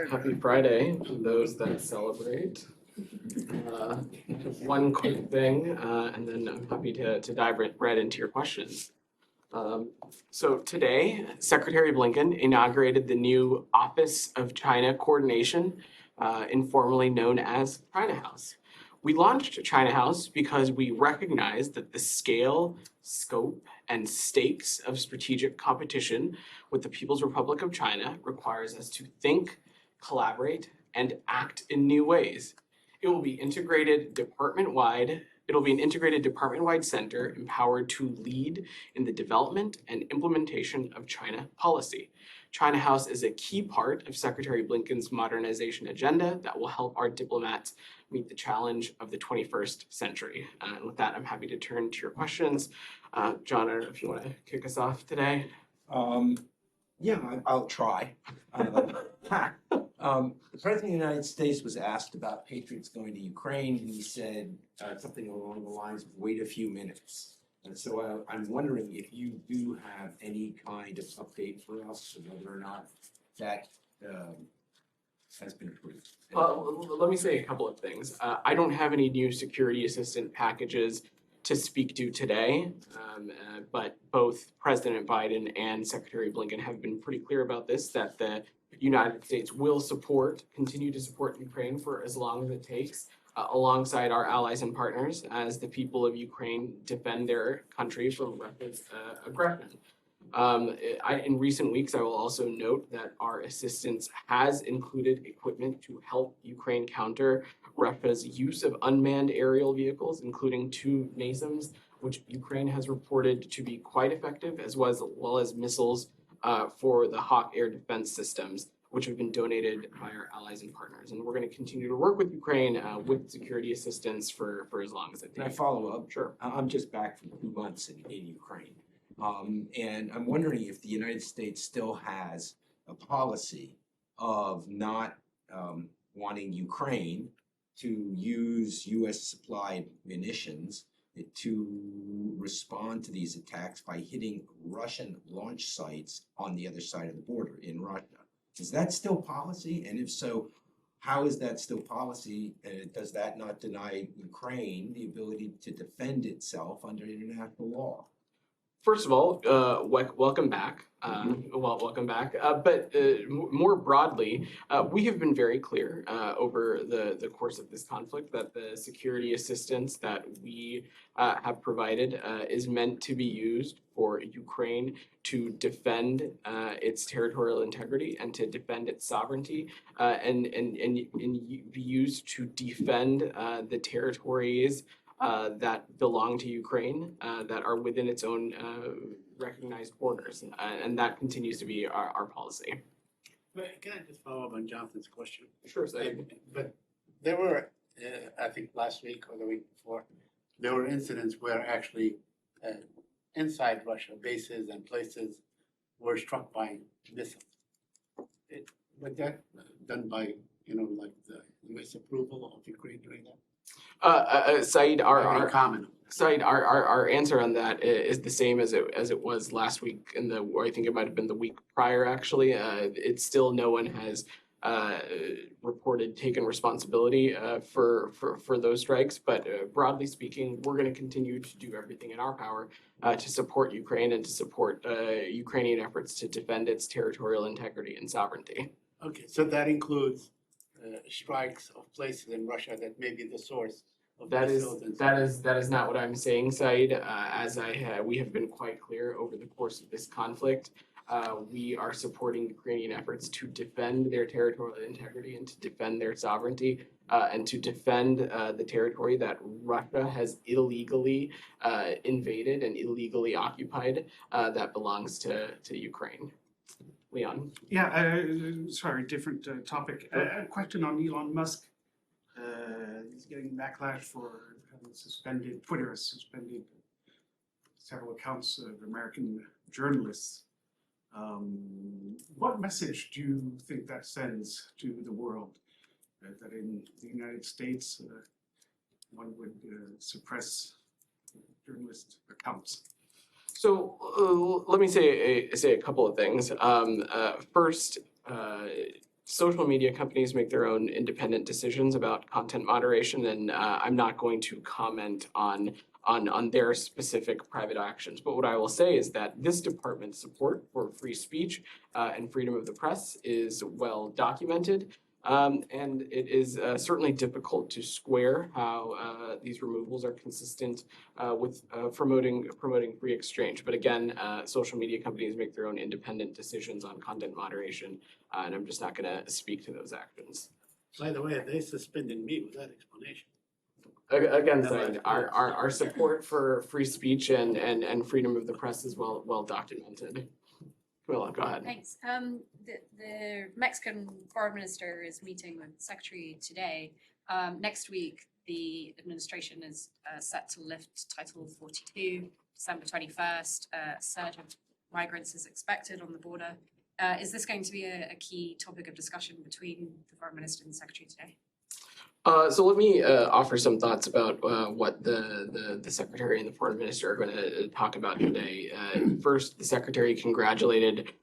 Happy Friday to those that celebrate. One quick thing, and then I'm happy to dive right into your questions. So today, Secretary Blinken inaugurated the new Office of China Coordination, informally known as China House. We launched China House because we recognize that the scale, scope, and stakes of strategic competition with the People's Republic of China requires us to think, collaborate, and act in new ways. It will be integrated department-wide. It'll be an integrated department-wide center empowered to lead in the development and implementation of China policy. China House is a key part of Secretary Blinken's modernization agenda that will help our diplomats meet the challenge of the 21st century. And with that, I'm happy to turn to your questions. John, I don't know if you want to kick us off today. Yeah, I'll try. The President of the United States was asked about Patriots going to Ukraine, and he said something along the lines of wait a few minutes. And so I'm wondering if you do have any kind of update for us, or whether or not that has been approved. Let me say a couple of things. I don't have any new security assistant packages to speak to today, but both President Biden and Secretary Blinken have been pretty clear about this, that the United States will continue to support Ukraine for as long as it takes, alongside our allies and partners, as the people of Ukraine defend their country from Russia's aggression. In recent weeks, I will also note that our assistance has included equipment to help Ukraine counter Russia's use of unmanned aerial vehicles, including 2 NASAMS, which Ukraine has reported to be quite effective, as well as missiles for the Hawk air defense systems, which have been donated by our allies and partners. And we're going to continue to work with Ukraine with security assistance for as long as it takes. Can I follow up? Sure. I'm just back from 2 months in Ukraine. And I'm wondering if the United States still has a policy of not wanting Ukraine to use U.S. supplied munitions to respond to these attacks by hitting Russian launch sites on the other side of the border in Russia. Is that still policy? And if so, how is that still policy? And does that not deny Ukraine the ability to defend itself under international law? First of all, welcome back. Welcome back. But more broadly, we have been very clear over the course of this conflict that the security assistance that we have provided is meant to be used for Ukraine to defend its territorial integrity and to defend its sovereignty, and be used to defend the territories that belong to Ukraine, that are within its own recognized borders, and that continues to be our policy. But can I just follow up on Jonathan's question? Sure, Said. But there were, I think last week or the week before, there were incidents where actually inside Russia, bases and places were struck by missiles. Was that done by, like the U.S. approval of Ukraine doing that? Said, our comment. Said, our answer on that is the same as it was last week, or I think it might have been the week prior. Actually, it's still no one has taken responsibility for those strikes. But broadly speaking, we're going to continue to do everything in our power to support Ukraine and to support Ukrainian efforts to defend its territorial integrity and sovereignty. Okay, so that includes strikes of places in Russia that may be the source of missiles. That is not what I'm saying, Said. We have been quite clear over the course of this conflict. We are supporting Ukrainian efforts to defend their territorial integrity and to defend their sovereignty, and to defend the territory that Russia has illegally invaded and illegally occupied, that belongs to Ukraine. Leon. Yeah, sorry, different topic. A question on Elon Musk. He's getting backlash for having suspended, Twitter has suspended several accounts of American journalists. What message do you think that sends to the world? That in the United States, one would suppress journalist accounts? So let me say a couple of things. First, social media companies make their own independent decisions about content moderation, and I'm not going to comment on their specific private actions. But what I will say is that this department's support for free speech and freedom of the press is well documented. And it is certainly difficult to square how these removals are consistent with promoting free exchange. But again, social media companies make their own independent decisions on content moderation, and I'm just not going to speak to those actions. By the way, they suspended me without explanation. Again, saying our support for free speech and freedom of the press is well documented. Well, go ahead. Thanks. The Mexican foreign minister is meeting with the secretary today. Next week, the administration is set to lift Title 42, December 21st. A surge of migrants is expected on the border. Is this going to be a key topic of discussion between the foreign minister and the secretary today? So let me offer some thoughts about what the secretary and the foreign minister are going to talk about today. First, the secretary congratulated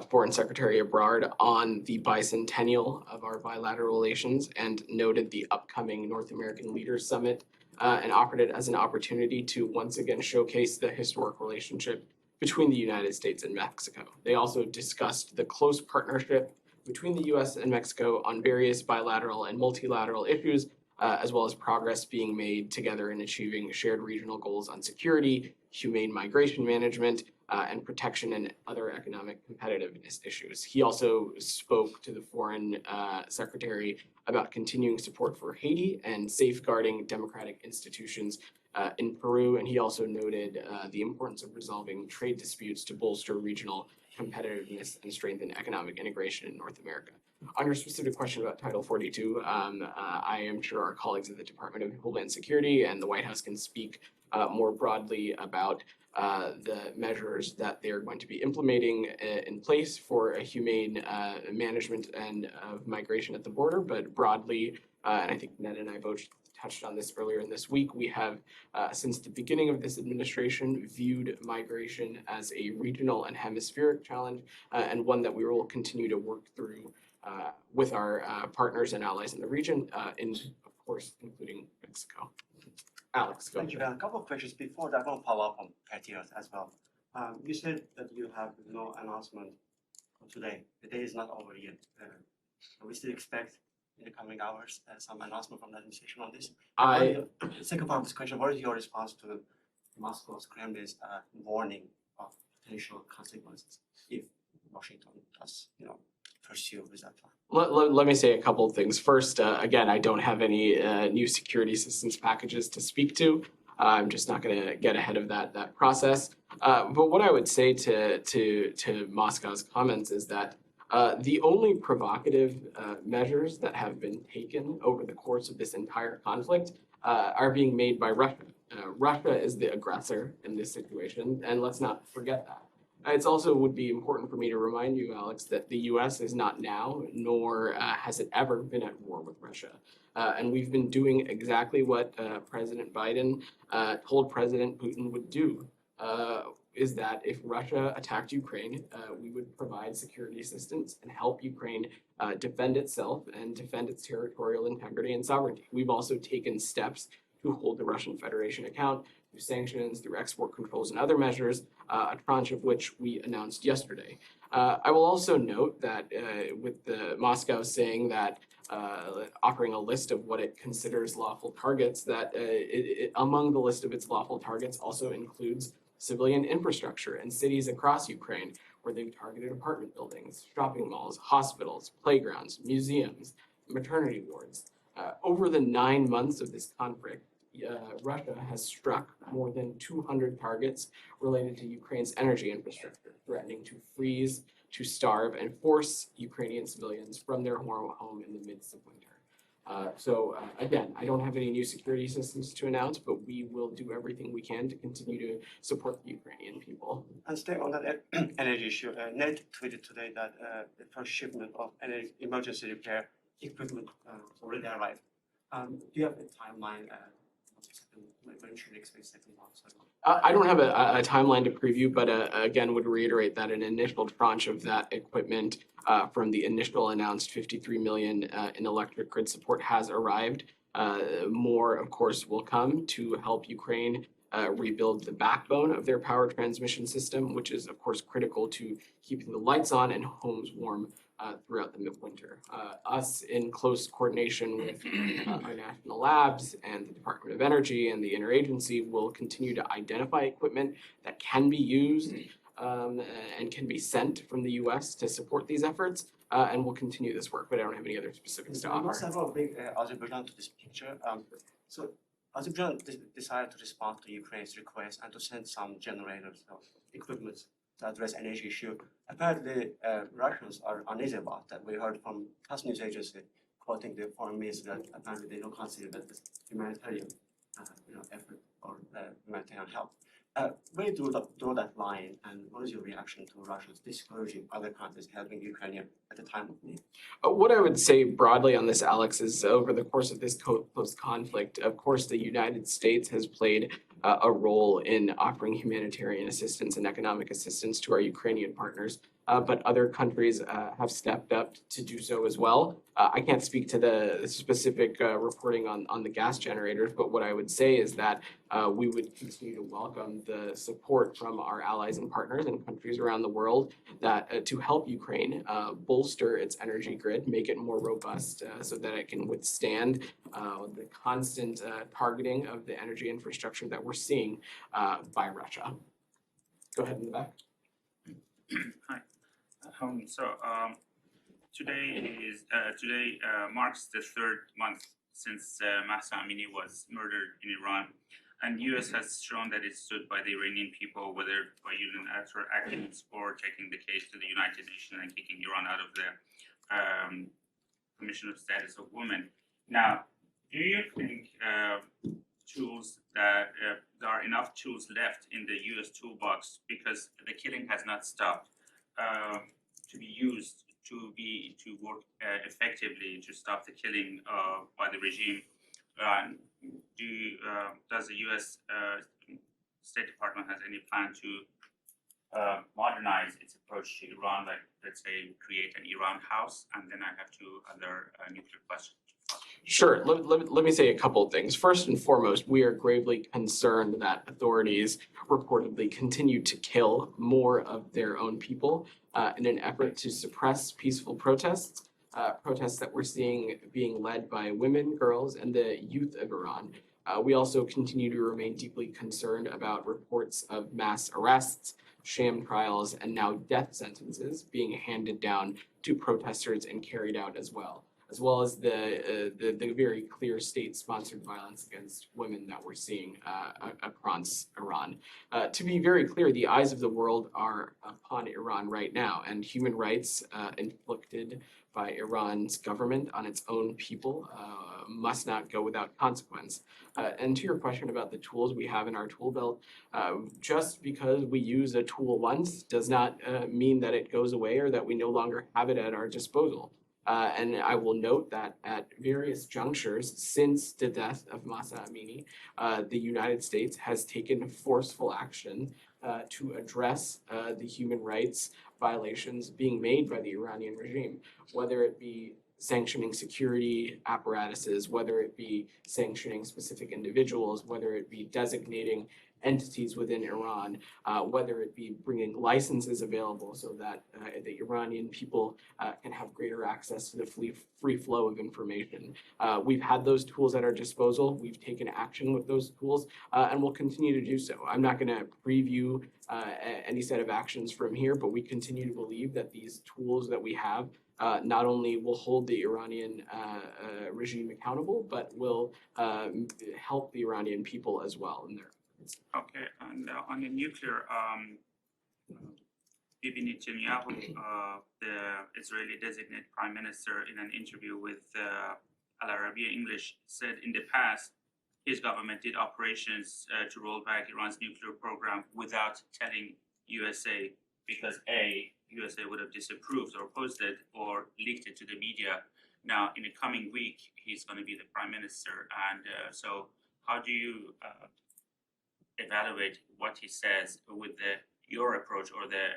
Foreign Secretary Ebrard on the bicentennial of our bilateral relations and noted the upcoming North American Leaders Summit and offered it as an opportunity to once again showcase the historic relationship between the United States and Mexico. They also discussed the close partnership between the U.S. and Mexico on various bilateral and multilateral issues, as well as progress being made together in achieving shared regional goals on security, humane migration management, and protection and other economic competitiveness issues. He also spoke to the foreign secretary about continuing support for Haiti and safeguarding democratic institutions in Peru, and he also noted the importance of resolving trade disputes to bolster regional competitiveness and strengthen economic integration in North America. On your specific question about Title 42, I am sure our colleagues at the Department of Homeland Security and the White House can speak more broadly about the measures that they are going to be implementing in place for a humane management and of migration at the border. But broadly, and I think Ned and I both touched on this earlier in this week, we have, since the beginning of this administration, viewed migration as a regional and hemispheric challenge, and one that we will continue to work through with our partners and allies in the region, of course, including Mexico. Alex, go Thank you. ahead. A couple of questions before that. I want to follow up on Patel as well. You said that you have no announcement for today. The day is not over yet. We still expect in the coming hours some announcement from the administration on this. The second part of this question, what is your response to Moscow's Kremlin's warning of potential consequences if Washington does, pursue with that plan? Let me say a couple of things. First, again, I don't have any new security assistance packages to speak to. I'm just not going to get ahead of that process. But what I would say to Moscow's comments is that the only provocative measures that have been taken over the course of this entire conflict are being made by Russia. Russia is the aggressor in this situation, and let's not forget that. It's also would be important for me to remind you, Alex, that the U.S. is not now, nor has it ever been at war with Russia. And we've been doing exactly what President Biden told President Putin would do, is that if Russia attacked Ukraine, we would provide security assistance and help Ukraine defend itself and defend its territorial integrity and sovereignty. We've also taken steps to hold the Russian Federation account through sanctions, through export controls and other measures, a tranche of which we announced yesterday. I will also note that with the Moscow saying that offering a list of what it considers lawful targets, that among the list of its lawful targets also includes civilian infrastructure in cities across Ukraine, where they've targeted apartment buildings, shopping malls, hospitals, playgrounds, museums, maternity wards. Over the 9 months of this conflict, Russia has struck more than 200 targets related to Ukraine's energy infrastructure, threatening to freeze, to starve, and force Ukrainian civilians from their home in the midst of winter. Again, I don't have any new security systems to announce, but we will do everything we can to continue to support the Ukrainian people. And staying on that energy issue, Ned tweeted today that the first shipment of emergency repair equipment already arrived. Do you have a timeline when should we expect second launch? I don't have a timeline to preview, but again, would reiterate that an initial tranche of that equipment from the initial announced 53 million in electric grid support has arrived. More, of course, will come to help Ukraine rebuild the backbone of their power transmission system, which is, of course, critical to keeping the lights on and homes warm throughout the midwinter. Us, in close coordination with our national labs and the Department of Energy and the interagency, will continue to identify equipment that can be used and can be sent from the U.S. to support these efforts. And we'll continue this work, but I don't have any other specifics to We offer. must have a big Azerbaijan to this picture. So Azerbaijan decided to respond to Ukraine's request and to send some generators or equipment to address energy issue. Apparently, Russians are uneasy about that. We heard from TASS news agency quoting the foreign minister that apparently they don't consider that as humanitarian effort or humanitarian help. Where do you draw that line, and what is your reaction to Russians discouraging other countries helping Ukraine at the time of need? What I would say broadly on this, Alex, is over the course of this post-conflict, of course, the United States has played a role in offering humanitarian assistance and economic assistance to our Ukrainian partners, but other countries have stepped up to do so as well. I can't speak to the specific reporting on the gas generators, but what I would say is that we would continue to welcome the support from our allies and partners and countries around the world that to help Ukraine bolster its energy grid, make it more robust so that it can withstand the constant targeting of the energy infrastructure that we're seeing by Russia. Go ahead in the back. Hi. Today marks the third month since Mahsa Amini was murdered in Iran, and U.S. has shown that it stood by the Iranian people, whether by unilateral actions or taking the case to the United Nations and kicking Iran out of the Commission of Status of Women. Now, do you think tools that there are enough tools left in the U.S. toolbox, because the killing has not stopped, to be used to work effectively to stop the killing by the regime? Does the U.S. State Department has any plan to modernize its approach to Iran, like, let's say, create an Iran house? And then I have two other nuclear questions. Sure. Let me say a couple of things. First and foremost, we are gravely concerned that authorities reportedly continue to kill more of their own people in an effort to suppress peaceful protests, protests that we're seeing being led by women, girls, and the youth of Iran. We also continue to remain deeply concerned about reports of mass arrests, sham trials, and now death sentences being handed down to protesters and carried out as well as the very clear state-sponsored violence against women that we're seeing across Iran. To be very clear, the eyes of the world are upon Iran right now, and human rights inflicted by Iran's government on its own people must not go without consequence. And to your question about the tools we have in our tool belt, just because we use a tool once does not mean that it goes away or that we no longer have it at our disposal. And I will note that at various junctures since the death of Mahsa Amini, the United States has taken forceful action to address the human rights violations being made by the Iranian regime, whether it be sanctioning security apparatuses, whether it be sanctioning specific individuals, whether it be designating entities within Iran, whether it be bringing licenses available so that the Iranian people can have greater access to the free flow of information. We've had those tools at our disposal. We've taken action with those tools, and we'll continue to do so. I'm not going to preview any set of actions from here, but we continue to believe that these tools that we have not only will hold the Iranian regime accountable, but will help the Iranian people as well in their. Okay, and on the nuclear, Bibi Netanyahu, the Israeli designated prime minister, in an interview with Al Arabiya English, said in the past his government did operations to roll back Iran's nuclear program without telling USA, because USA would have disapproved or opposed it or leaked it to the media. Now, in the coming week, he's going to be the prime minister, and so how do you evaluate what he says with your approach or the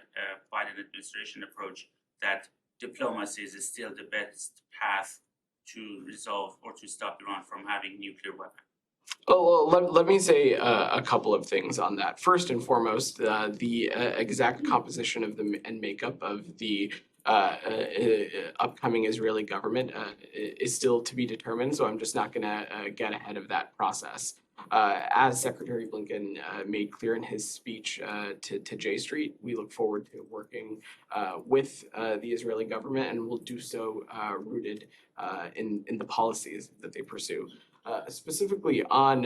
Biden administration approach that diplomacy is still the best path to resolve or to stop Iran from having nuclear weapons? Oh, well, let me say a couple of things on that. First and foremost, the exact composition of and makeup of the upcoming Israeli government is still to be determined, so I'm just not going to get ahead of that process. As Secretary Blinken made clear in his speech to J Street, we look forward to working with the Israeli government, and we'll do so rooted in the policies that they pursue. Specifically on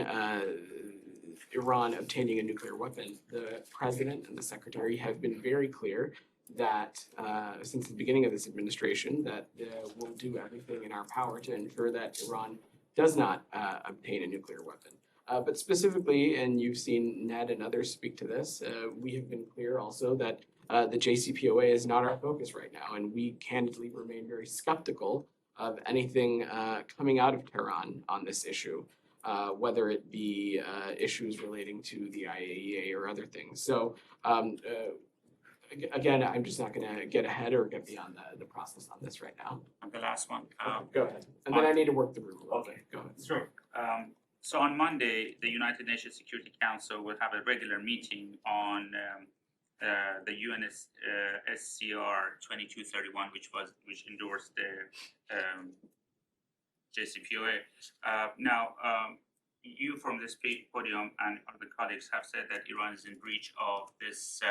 Iran obtaining a nuclear weapon, the president and the secretary have been very clear that since the beginning of this administration, that we'll do everything in our power to ensure that Iran does not obtain a nuclear weapon. But specifically, and you've seen Ned and others speak to this, we have been clear also that the JCPOA is not our focus right now, and we candidly remain very skeptical of anything coming out of Tehran on this issue, whether it be issues relating to the IAEA or other things. So again, I'm just not going to get ahead or get beyond the process on this right now. And the last one. Go ahead. And then I need to work the room a little Okay. bit. Go ahead. Sure. So on Monday, the United Nations Security Council will have a regular meeting on the UNSCR 2231, which endorsed the JCPOA. Now, you from this podium and other colleagues have said that Iran is in breach of this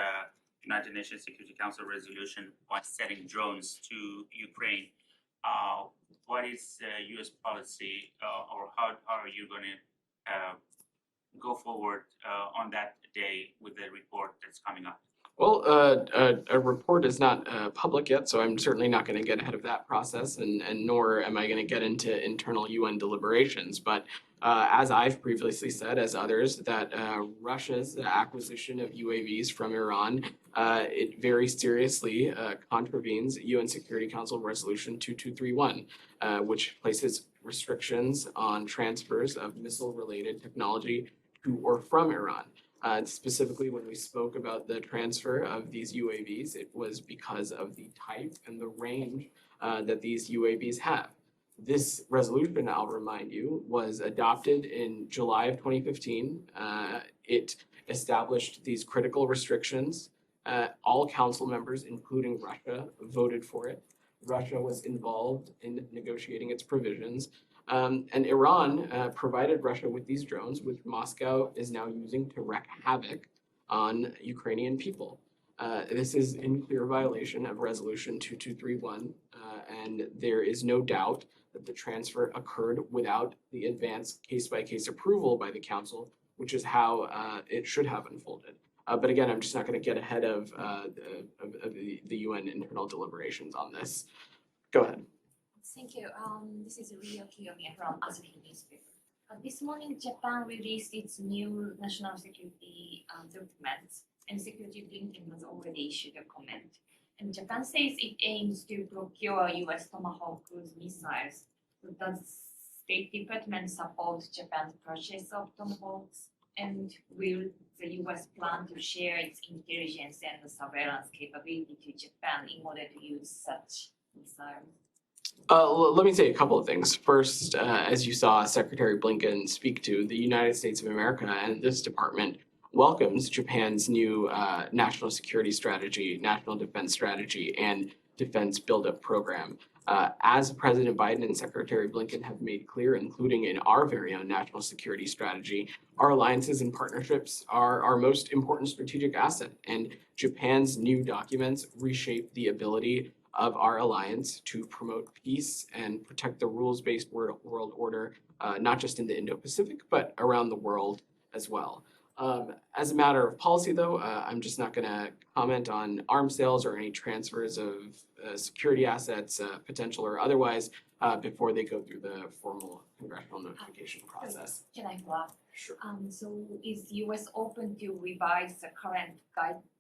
United Nations Security Council resolution by sending drones to Ukraine. What is U.S. policy, or how are you going to go forward on that day with the report that's coming up? Well, a report is not public yet, so I'm certainly not going to get ahead of that process, and nor am I going to get into internal UN deliberations. But as I've previously said, as others, that Russia's acquisition of UAVs from Iran, it very seriously contravenes UN Security Council Resolution 2231, which places restrictions on transfers of missile-related technology to or from Iran. Specifically, when we spoke about the transfer of these UAVs, it was because of the type and the range that these UAVs have. This resolution, I'll remind you, was adopted in July of 2015. It established these critical restrictions. All council members, including Russia, voted for it. Russia was involved in negotiating its provisions. And Iran provided Russia with these drones, which Moscow is now using to wreak havoc on Ukrainian people. This is in clear violation of Resolution 2231, and there is no doubt that the transfer occurred without the advanced case-by-case approval by the Council, which is how it should have unfolded. But again, I'm just not going to get ahead of the UN internal deliberations on this. Go ahead. Thank you. This is Rio Kiyomiya from Asahi Newspaper. This morning, Japan released its new national security documents, and Secretary Blinken has already issued a comment. And Japan says it aims to procure U.S. Tomahawk cruise missiles. So does State Department support Japan's purchase of Tomahawks? And will the U.S. plan to share its intelligence and surveillance capability to Japan in order to use such missiles? Let me say a couple of things. First, as you saw Secretary Blinken speak to, the United States of America and this department welcomes Japan's new national security strategy, national defense strategy, and defense buildup program. As President Biden and Secretary Blinken have made clear, including in our very own national security strategy, our alliances and partnerships are our most important strategic asset, and Japan's new documents reshape the ability of our alliance to promote peace and protect the rules-based world order, not just in the Indo-Pacific, but around the world as well. As a matter of policy, though, I'm just not going to comment on arms sales or any transfers of security assets, potential or otherwise, before they go through the formal congressional notification process. Can I follow up? Sure. So is US open to revise the current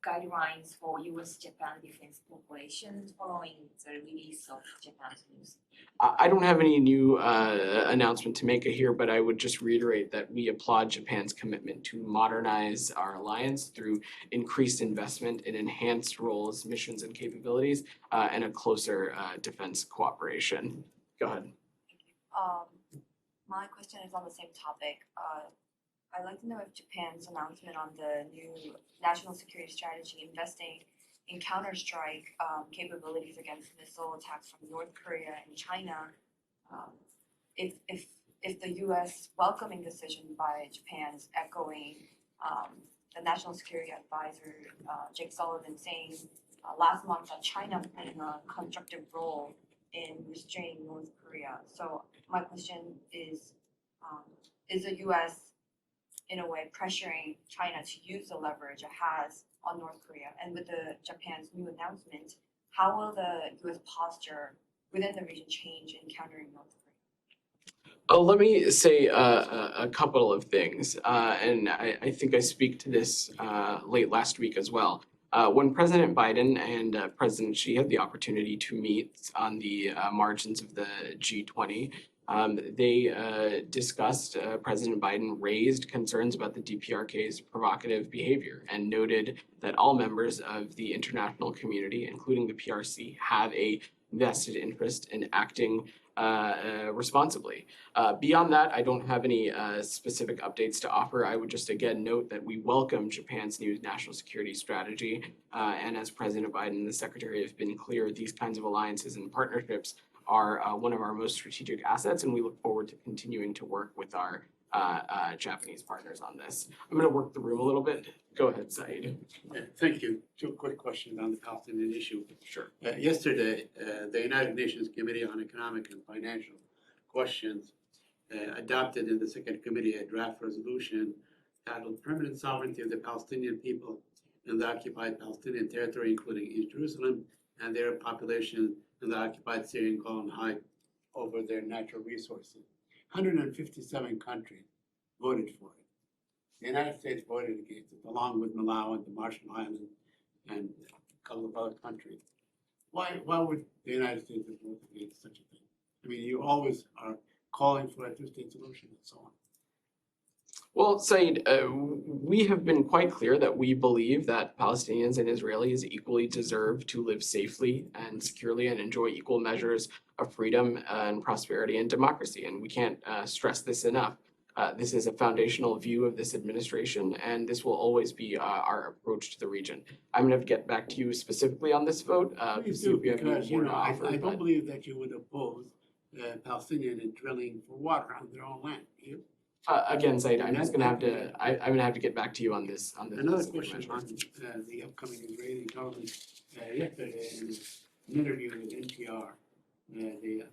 guidelines for US-Japan defense cooperation following the release of Japan's news? I don't have any new announcement to make here, but I would just reiterate that we applaud Japan's commitment to modernize our alliance through increased investment in enhanced roles, missions, and capabilities, and a closer defense cooperation. Go ahead. My question is on the same topic. I'd like to know if Japan's announcement on the new national security strategy investing in counter-strike capabilities against missile attacks from North Korea and China, if the U.S. welcoming decision by Japan's echoing the National Security Advisor Jake Sullivan saying last month that China playing a constructive role in restraining North Korea. So my question is the U.S. in a way pressuring China to use the leverage it has on North Korea? And with the Japan's new announcement, how will the U.S. posture within the region change in countering North Korea? Let me say a couple of things, and I think I speak to this late last week as well. When President Biden and President Xi had the opportunity to meet on the margins of the G20, they discussed, President Biden raised concerns about the DPRK's provocative behavior and noted that all members of the international community, including the PRC, have a vested interest in acting responsibly. Beyond that, I don't have any specific updates to offer. I would just again note that we welcome Japan's new national security strategy. And as President Biden and the Secretary have been clear, these kinds of alliances and partnerships are one of our most strategic assets, and we look forward to continuing to work with our Japanese partners on this. I'm going to work the room a little bit. Go ahead, Saeed. Yeah, thank you. Two quick questions on the Palestinian issue. Sure. Yesterday, the United Nations Committee on Economic and Financial Questions adopted in the Second Committee a draft resolution titled Permanent Sovereignty of the Palestinian People in the Occupied Palestinian Territory, including East Jerusalem, and their population in the occupied Syrian Golan Heights over their natural resources. 157 countries voted for it. The United States voted against it, along with Malawi and the Marshall Islands and a couple of other countries. Why would the United States have voted against such a thing? I mean, you always are calling for a two-state solution and so on. Well, Saeed, we have been quite clear that we believe that Palestinians and Israelis equally deserve to live safely and securely and enjoy equal measures of freedom and prosperity and democracy. And we can't stress this enough. This is a foundational view of this administration, and this will always be our approach to the region. I'm going to get back to you specifically on this vote. Please see do, if you have any because more to I offer, don't but- believe that you would oppose Palestinian in drilling for water on their own land. You? Again, Saeed, I'm just gonna have to. I'm gonna have to get back to you on this. Another specific question measure. on the upcoming Israeli government. Yesterday, in an interview with NPR, the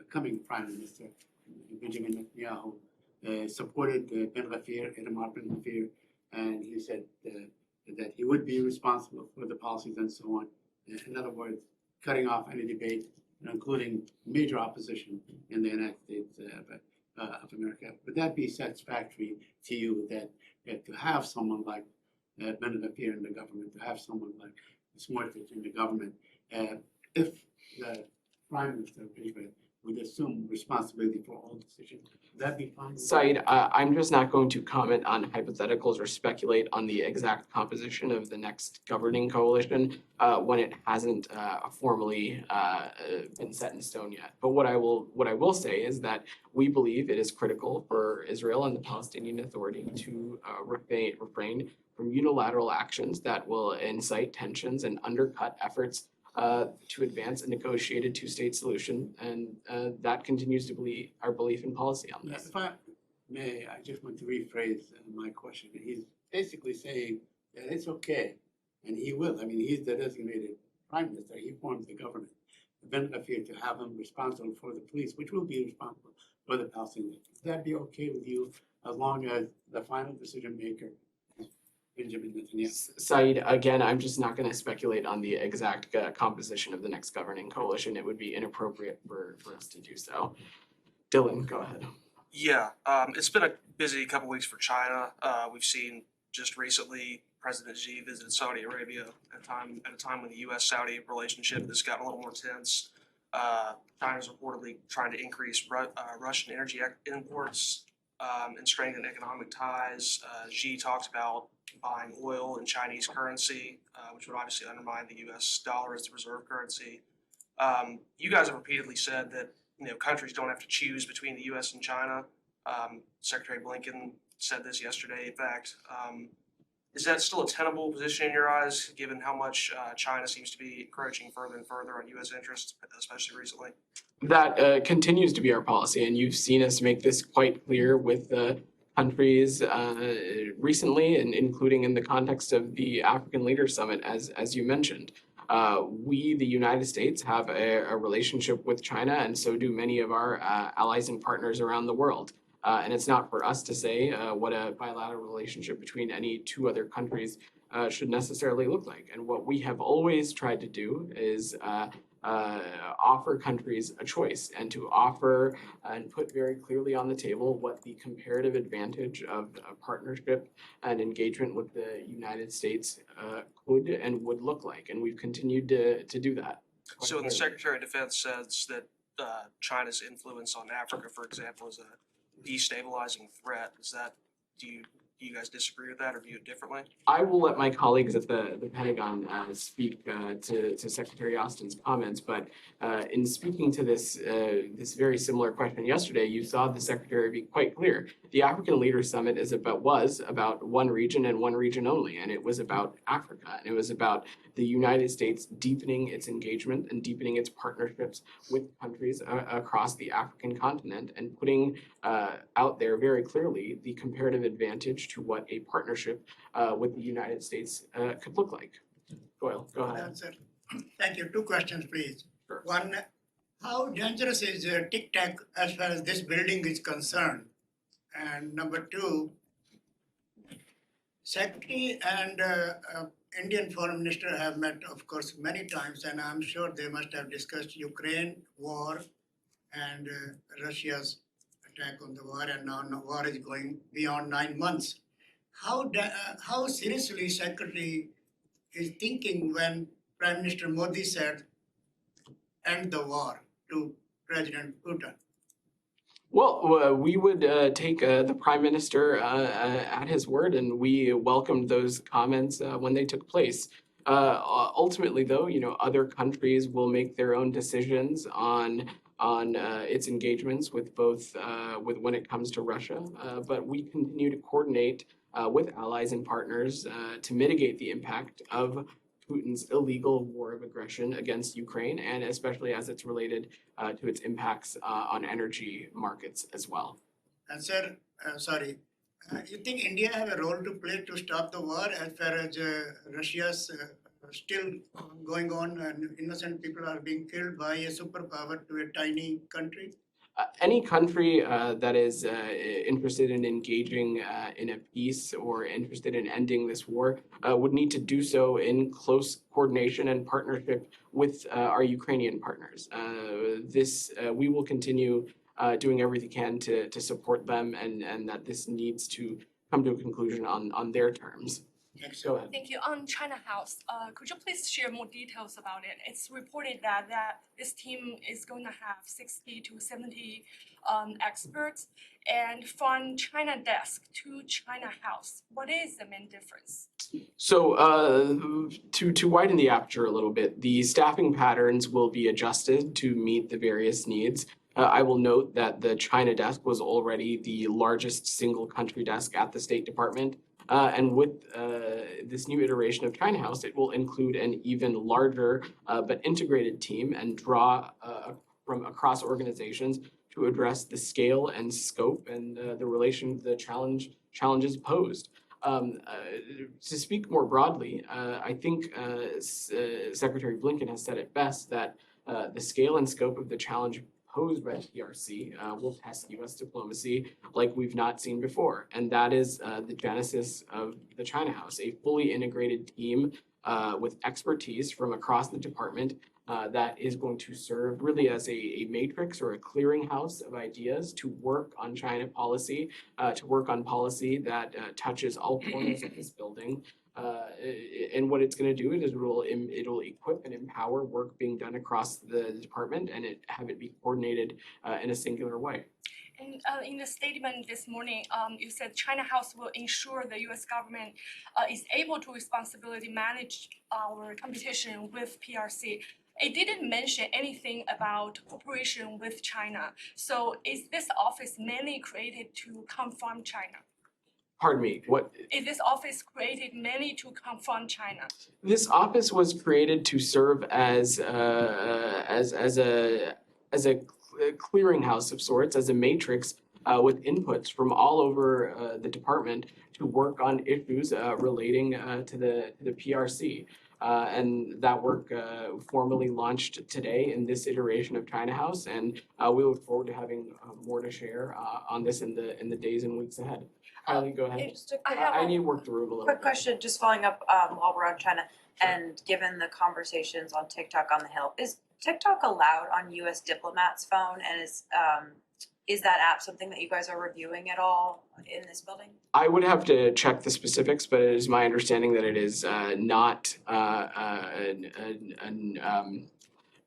coming Prime Minister, Benjamin Netanyahu, supported Ben Gvir, Itamar Ben Gvir, and he said that he would be responsible for the policies and so on. In other words, cutting off any debate, including major opposition in the United States of America. Would that be satisfactory to you that to have someone like Ben Gvir in the government, to have someone like Smotrich in the government, if the Prime Minister of Israel would assume responsibility for all decisions, would that be fine? Saeed, I'm just not going to comment on hypotheticals or speculate on the exact composition of the next governing coalition when it hasn't formally been set in stone yet. But what I will say is that we believe it is critical for Israel and the Palestinian Authority to refrain from unilateral actions that will incite tensions and undercut efforts to advance a negotiated two-state solution, and that continues to be our belief and policy on this. If I may, I just want to rephrase my question. He's basically saying that it's okay, and he will. I mean, he's the designated prime minister. He forms the government. Ben Gvir to have him responsible for the police, which will be responsible for the Palestinians. Would that be okay with you as long as the final decision maker is Benjamin Netanyahu? Saeed, again, I'm just not going to speculate on the exact composition of the next governing coalition. It would be inappropriate for us to do so. Dylan, go ahead. Yeah, it's been a busy couple weeks for China. We've seen just recently President Xi visited Saudi Arabia at a time when the U.S.-Saudi relationship has gotten a little more tense. China's reportedly trying to increase Russian energy imports and strengthen economic ties. Xi talked about buying oil in Chinese currency, which would obviously undermine the U.S. dollar as the reserve currency. You guys have repeatedly said that countries don't have to choose between the U.S. and China. Secretary Blinken said this yesterday. In fact, is that still a tenable position in your eyes, given how much China seems to be encroaching further and further on U.S. interests, especially recently? That continues to be our policy, and you've seen us make this quite clear with countries recently, and including in the context of the African Leaders Summit, as you mentioned. We, the United States, have a relationship with China, and so do many of our allies and partners around the world. And it's not for us to say what a bilateral relationship between any two other countries should necessarily look like. And what we have always tried to do is offer countries a choice, and to offer and put very clearly on the table what the comparative advantage of a partnership and engagement with the United States could and would look like. And we've continued to do that. So the Secretary of Defense says that China's influence on Africa, for example, is a destabilizing threat. Do you guys disagree with that or view it differently? I will let my colleagues at the Pentagon speak to Secretary Austin's comments, but in speaking to this very similar question yesterday, you saw the Secretary be quite clear. The African Leaders Summit was about one region and one region only, and it was about Africa, and it was about the United States deepening its engagement and deepening its partnerships with countries across the African continent, and putting out there very clearly the comparative advantage to what a partnership with the United States could look like. Doyle, go ahead. Thank you. Two questions, please. Sure. One, how dangerous is Tic Tac as far as this building is concerned? And number two, Secretary and Indian Foreign Minister have met, of course, many times, and I'm sure they must have discussed Ukraine war and Russia's attack on the war, and now war is going beyond 9 months. How seriously Secretary is thinking when Prime Minister Modi said, end the war to President Putin? Well, we would take the Prime Minister at his word, and we welcomed those comments when they took place. Ultimately, though, other countries will make their own decisions on its engagements with both when it comes to Russia, but we continue to coordinate with allies and partners to mitigate the impact of Putin's illegal war of aggression against Ukraine, and especially as it's related to its impacts on energy markets as well. And sir, you think India have a role to play to stop the war as far as Russia's still going on and innocent people are being killed by a superpower to a tiny country? Any country that is interested in engaging in a peace or interested in ending this war would need to do so in close coordination and partnership with our Ukrainian partners. We will continue doing everything we can to support them, and that this needs to come to a conclusion on their terms. Go ahead. Thank you. On China House, could you please share more details about it? It's reported that this team is going to have 60 to 70 experts, and from China desk to China House, what is the main difference? So to widen the aperture a little bit, the staffing patterns will be adjusted to meet the various needs. I will note that the China desk was already the largest single country desk at the State Department. And with this new iteration of China House, it will include an even larger but integrated team and draw from across organizations to address the scale and scope and the challenges posed. To speak more broadly, I think Secretary Blinken has said it best that the scale and scope of the challenge posed by the PRC will test U.S. diplomacy like we've not seen before. And that is the genesis of the China House, a fully integrated team with expertise from across the department that is going to serve really as a matrix or a clearinghouse of ideas to work on China policy, to work on policy that touches all corners of this building. And what it's going to do is it'll equip and empower work being done across the department and have it be coordinated in a singular way. And in the statement this morning, you said China House will ensure the U.S. government is able to responsibly manage our competition with PRC. It didn't mention anything about cooperation with China. So is this office mainly created to confront China? Pardon me, what? Is this office created mainly to confront China? This office was created to serve as a clearinghouse of sorts, as a matrix with inputs from all over the department to work on issues relating to the PRC. And that work formally launched today in this iteration of China House, and we look forward to having more to share on this in the days and weeks ahead. Kylie, go ahead. Just a I quick, have I need to work the room a little quick bit. question, just following up while we're on China, Sure. and given the conversations on TikTok on the Hill, is TikTok allowed on U.S. diplomats' phone, and is that app something that you guys are reviewing at all in this building? I would have to check the specifics, but it is my understanding that it is not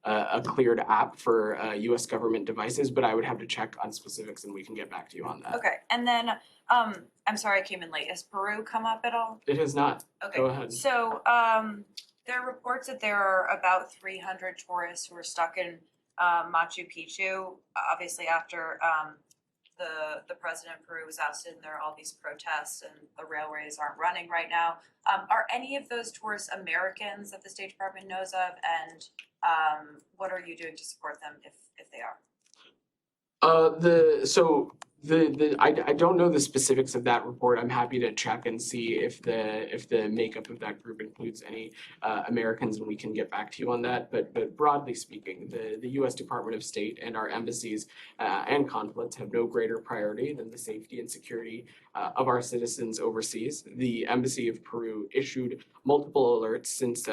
a cleared app for U.S. government devices, but I would have to check on specifics and we can get back to you on that. Okay, and then I'm sorry I came in late. Has Peru come up at all? It has not. Okay. Go ahead. So there are reports that there are about 300 tourists who are stuck in Machu Picchu. Obviously, after the president of Peru was ousted, and there are all these protests, and the railways aren't running right now. Are any of those tourists Americans that the State Department knows of, and what are you doing to support them if they are? I don't know the specifics of that report. I'm happy to check and see if the makeup of that group includes any Americans, and we can get back to you on that. But broadly speaking, the U.S. Department of State and our embassies and consulates have no greater priority than the safety and security of our citizens overseas. The Embassy of Peru issued multiple alerts since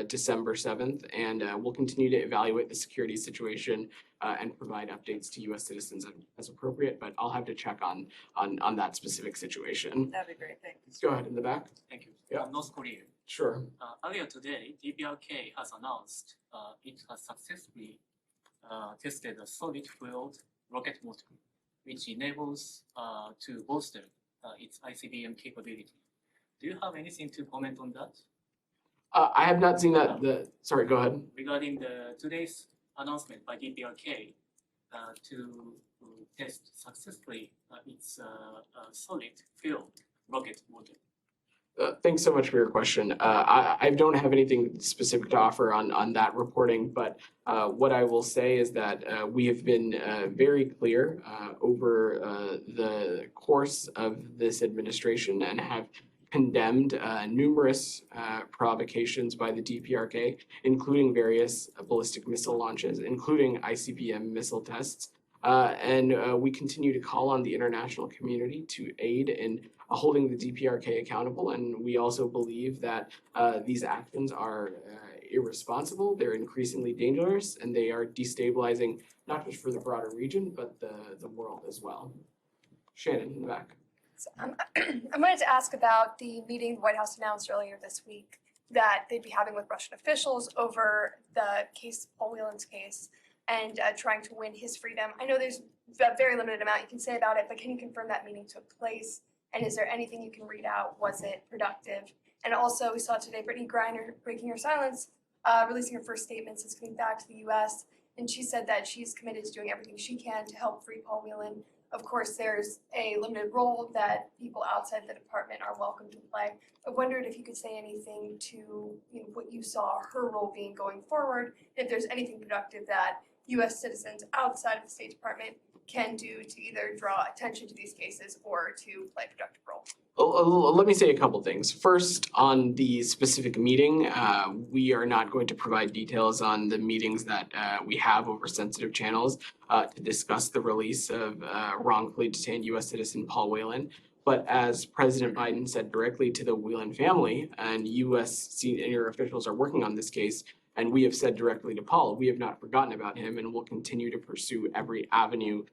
December 7th, and will continue to evaluate the security situation and provide updates to U.S. citizens as appropriate, but I'll have to check on that specific situation. That'd be great. Thanks. Go ahead in the back. Thank you. Yeah. North Korea. Sure. Earlier today, DPRK has announced it has successfully tested a solid-fueled rocket motor, which enables to bolster its ICBM capability. Do you have anything to comment on that? I have not seen that. Sorry, go ahead. Regarding today's announcement by DPRK to test successfully its solid-fueled rocket motor. Thanks so much for your question. I don't have anything specific to offer on that reporting, but what I will say is that we have been very clear over the course of this administration and have condemned numerous provocations by the DPRK, including various ballistic missile launches, including ICBM missile tests. And we continue to call on the international community to aid in holding the DPRK accountable. And we also believe that these actions are irresponsible, they're increasingly dangerous, and they are destabilizing not just for the broader region, but the world as well. Shannon, in the back. So, I wanted to ask about the meeting the White House announced earlier this week that they'd be having with Russian officials over the case, Paul Whelan's case, and trying to win his freedom. I know there's a very limited amount you can say about it, but can you confirm that meeting took place? And is there anything you can read out? Was it productive? And also, we saw today Brittany Griner breaking her silence, releasing her first statement since coming back to the U.S., and she said that she's committed to doing everything she can to help free Paul Whelan. Of course, there's a limited role that people outside the department are welcome to play. I wondered if you could say anything to what you saw her role being going forward, if there's anything productive that U.S. citizens outside of the State Department can do to either draw attention to these cases or to play a productive role. Let me say a couple things. First, on the specific meeting, we are not going to provide details on the meetings that we have over sensitive channels to discuss the release of wrongfully detained U.S. citizen Paul Whelan. But as President Biden said directly to the Whelan family, and U.S. senior officials are working on this case, And we have said directly to Paul, we have not forgotten about him and will continue to pursue every avenue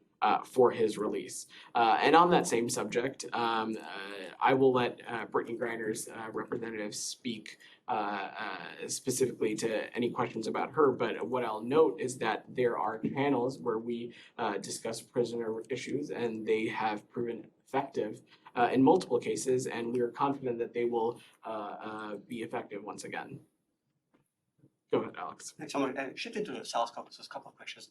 for his release. And on that same subject, I will let Brittany Griner's representative speak specifically to any questions about her. But what I'll note is that there are channels where we discuss prisoner issues, and they have proven effective in multiple cases, and we are confident that they will be effective once again. Go ahead, Alex. Thanks so much. Shifting to the South Caucasus, a couple of questions.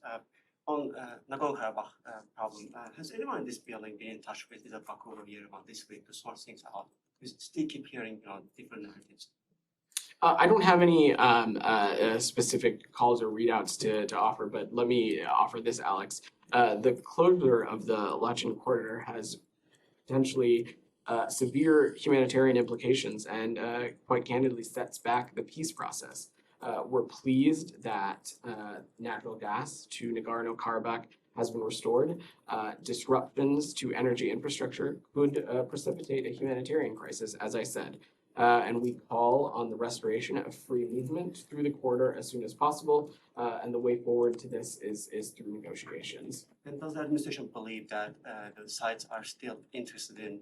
On Nagorno-Karabakh problem, has anyone in this building been in touch with the Baku or Yerevan this week to sort things out? We still keep hearing different narratives. I don't have any specific calls or readouts to offer, but let me offer this, Alex. The closure of the Lachin corridor has potentially severe humanitarian implications and quite candidly sets back the peace process. We're pleased that natural gas to Nagorno-Karabakh has been restored. Disruptions to energy infrastructure could precipitate a humanitarian crisis, as I said. And we call on the restoration of free movement through the corridor as soon as possible. And the way forward to this is through negotiations. And does the administration believe that the sides are still interested in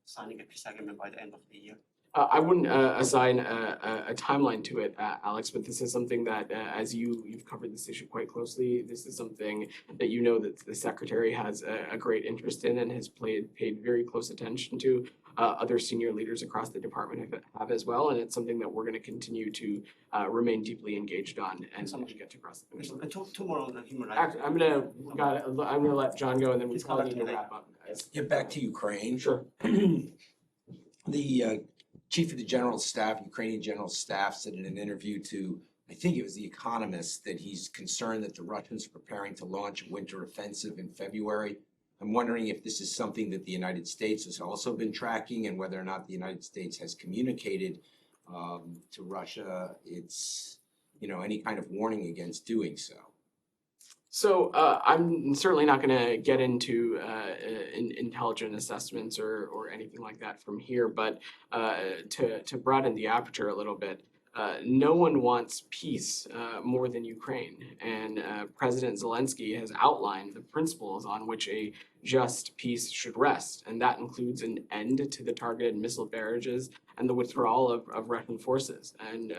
signing a peace agreement by the end of the year? I wouldn't assign a timeline to it, Alex, but this is something that, as you've covered this issue quite closely, this is something that you know that the Secretary has a great interest in and has paid very close attention to. Other senior leaders across the department have as well, and it's something that we're going to continue to remain deeply engaged on and get to cross the finish line. And two more on the human rights. Actually, I'm gonna let John go, and then we probably need to wrap up, guys. Get back to Ukraine. Sure. The chief of the general staff, Ukrainian general staff, said in an interview to, I think it was The Economist, that he's concerned that the Russians are preparing to launch a winter offensive in February. I'm wondering if this is something that the United States has also been tracking, and whether or not the United States has communicated to Russia its, any kind of warning against doing so. So I'm certainly not going to get into intelligent assessments or anything like that from here, but to broaden the aperture a little bit, no one wants peace more than Ukraine, and President Zelensky has outlined the principles on which a just peace should rest, and that includes an end to the targeted missile barrages and the withdrawal of Russian forces. And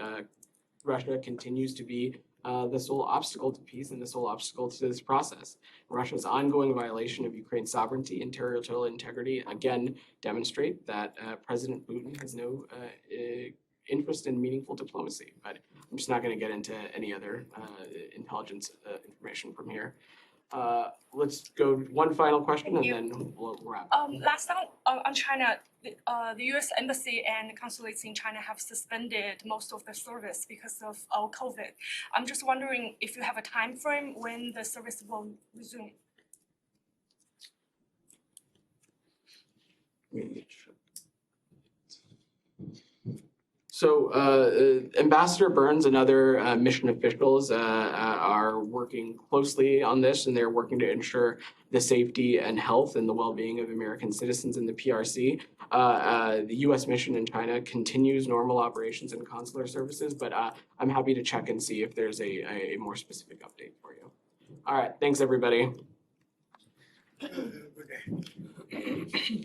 Russia continues to be the sole obstacle to peace and the sole obstacle to this process. Russia's ongoing violation of Ukraine's sovereignty and territorial integrity again demonstrate that President Putin has no interest in meaningful diplomacy. But I'm just not going to get into any other intelligence information from here. Let's go one final question and then we'll wrap. Last time on China, the U.S. Embassy and consulates in China have suspended most of the service because of COVID. I'm just wondering if you have a time frame when the service will resume. So Ambassador Burns and other mission officials are working closely on this, and they're working to ensure the safety and health and the well-being of American citizens in the PRC. The U.S. mission in China continues normal operations and consular services, but I'm happy to check and see if there's a more specific update for you. All right, thanks everybody. Good day.